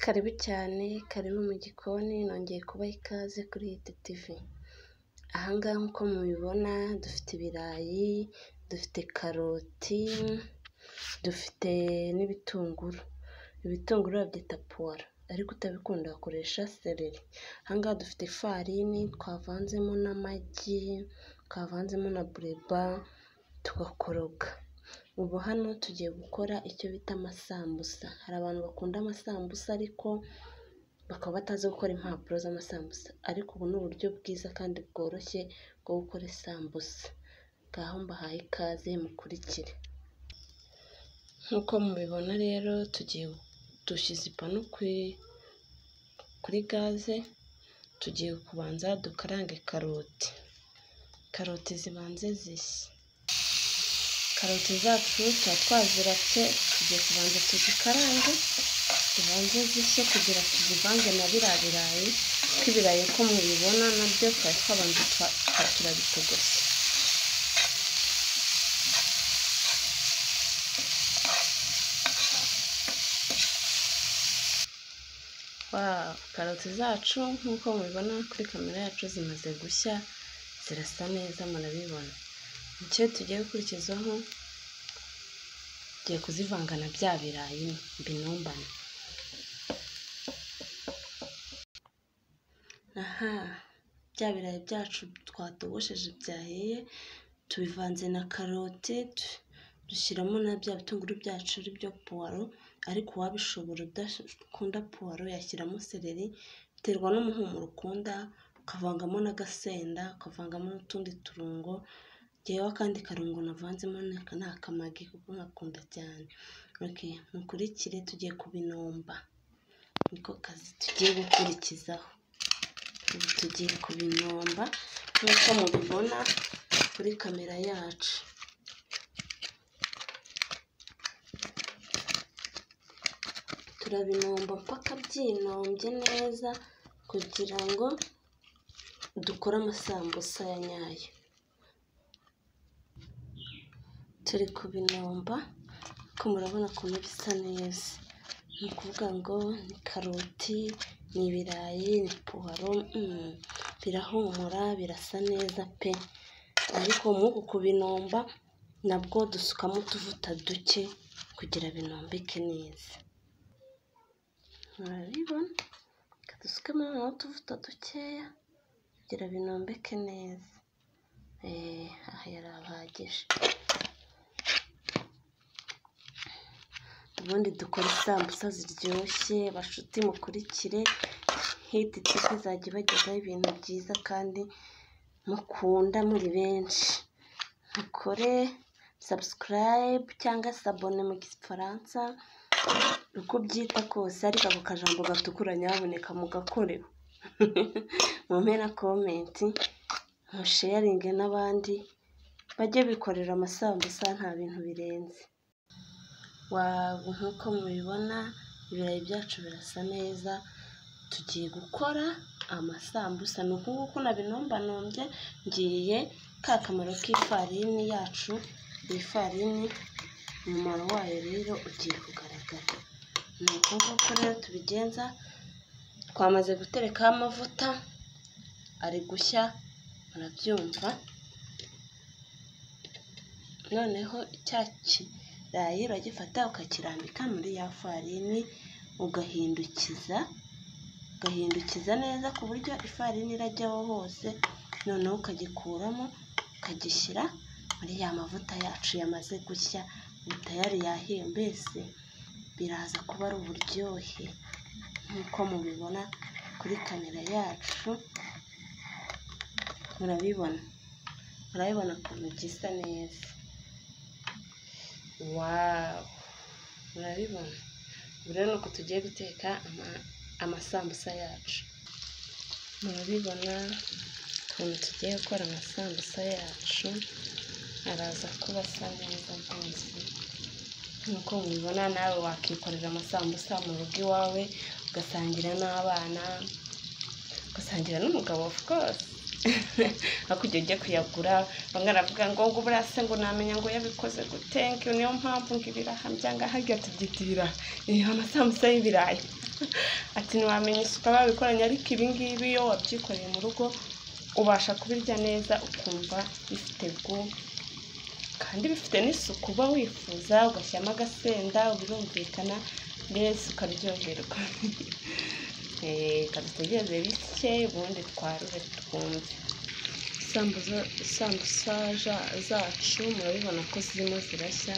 Karibu cyane, karibu mu gikoni, nongeye kubaha ikaze kuri Hit TV. Aha ngaha nk'uko mubibona dufite ibirayi, dufite karoti, dufite n'ibitunguru. Ibitunguru babyita puwaro, ariko utabikunda wakoresha seleri. Aha ngaha dufite ifarini twavanzemo n'amagi, twavanzemo na bureba, tugakoroga. Ubu hano tugiye gukora icyo bita amasambusa. Hari abantu bakunda amasambusa ariko bakaba batazi gukora impapuro z'amasambusa, ariko ubu ni uburyo bwiza kandi bworoshye bwo gukora isambusa. Ngaho mbahaye ikaze mukurikire. Nk'uko mubibona rero dushyize ipanu kuri gaze, tugiye kubanza dukarange karoti zibanze zishye. Karoti zacu tuba twaziratse, tugiye kubanza tuzikarange zibanze zishye kugira tuzivange na biriya birayi, kuko ibirayi uko mubibona nabyo twari twabanza turabitogose. Karoti zacu nk'uko mubibona kuri kamera yacu zimaze gushya, zirasa neza murabibona. Icyo tugiye gukurikizaho, tugiye kuzivanga na bya birayi binombana. Bya birayi byacu twatogosheje byahiye, tubivanze na karoti, dushyiramo na bya bitunguru byacu ari byo puwaro, ariko uwabishobora udakunda puwaro yashyiramo seleri, biterwa n'umuhumuro ukunda, ukavangamo n'agasenda, ukavangamo n'utundi turungo. Jyewe akandi karungo navanzemo ni akamagi kuko nkakunda cyane. Mukurikire tugiye kubinomba, niko kazi tugiye gukurikizaho. Ubu tugiye kubinomba nk'uko mubibona kuri kamera yacu. Turabinomba mpaka byinombye neza kugira ngo dukore amasambusa ya nyayo. Turi kubinomba ko murabona ukuntu bisa neza. Ni ukuvuga ngo ni karoti, ni ibirayi, ni puwaro, birahumura, birasa neza pe. Ariko nk'uku kubinomba nabwo dusukamo utuvuta duke kugira binombeke neza. Murabibona? Dusukamo utuvuta dukeya kugira binombeke neza. Aha yarahagije. Ubundi dukora isambusa ziryoshye, bashuti mukurikire. Hit TV izajya ibagezaho ibintu byiza kandi mukunda muri benshi. Mukore subscribe cyangwa se abone mu gifaransa, uko byita kose, ariko ako kajambo gatukura nyaboneka mugakoreho. Mumpe na komenti, musharinge n'abandi bajye bikorera amasambusa, nta bintu birenze. Nk'uko mubibona ibirayi byacu birasa neza, tugiye gukora amasambusa. Ni uku nguku nabinombanombe, ngiye ka kamaro k'ifarini yacu. Iyi farini umumaro wayo rero ugiye kugaragara. Ni uku nguku rero tubigenza. Twamaze guterekaho amavuta, ari gushya, murabyumva. Noneho cya kirayi uragifata ukakirambika muri ya farini, ugahindukiza neza ku buryo ifarini irajyaho hose. Noneho ukagikuramo ukagishyira muri ya mavuta yacu yamaze gushya, tayari yahiye. Mbese biraza kuba ari uburyohe nk'uko mubibona kuri kamera yacu. Murabibona ukuntu gisa neza. Murabibona. Ubu rero nuko tugiye guteka amasambusa yacu. Murabibona ukuntu tugiye gukora amasambusa yacu, araza kuba asa neza rwose. Nk'uko mubibona nawe wakikorera amasambusa mu rugo iwawe, ugasangira n'abana, ugasangira n'umugabo of course. Ariko ujya kuyagura, bamwe baravuga ngo buriya se ngo namenya ngo yabikoze gute, niyo mpamvu ngo ibiraha byanga harya tubyita ibiraha. Amasambusa y'ibirayi ati ntiwamenya isuku babikoranye, ariko ibi ngibi iyo wabyikoreye mu rugo ubasha kubirya neza ukumva bifite gu kandi bifite n'isuku uba wifuza, ugashyiramo agasenda birumvikana mbese ukaryoherwa. Reka dutegereze bishye ubundi twarure twumve. Isambusa zacu murabibona ko zirimo zirashya,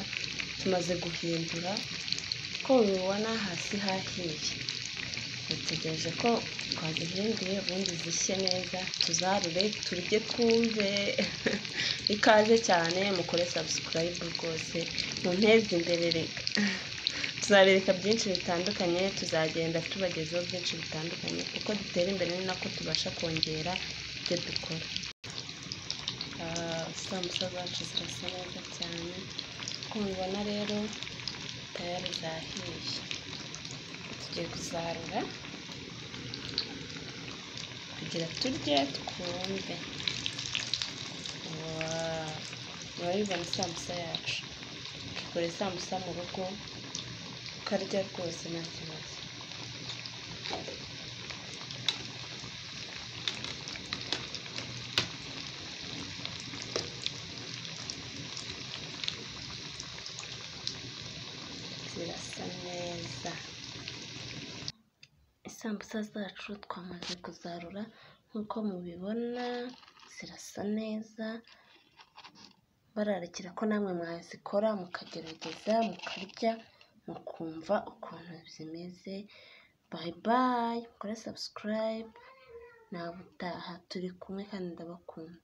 tumaze guhindura ko mubibona hasi hahiye. Dutegereje ko twazihinduye ubundi zishye neza, tuzarure turye twumve. Ikaze cyane mukore subscribe rwose munteze imbere reka. Tuzabereka byinshi bitandukanye, tuzagenda tubagezaho byinshi bitandukanye, uko dutera imbere ni nako tubasha kongera ibyo dukora. Isambusa zacu zirasa neza cyane, uko mubibona rero tayari zahiye. Tugiye kuzarura kugira turye twumve. Murabibona isambusa yacu, ukikora isambusa mu rugo ukarya rwose nta kibazo. Zirasa neza. Isambusa zacu twamaze kuzarura nk'uko mubibona zirasa neza, bararekera ko namwe mwazikora mukagerageza mukarya mukumva ukuntu zimeze. Bye bye, mukore subscribe, nawe utaha turi kumwe kandi ndabakunda.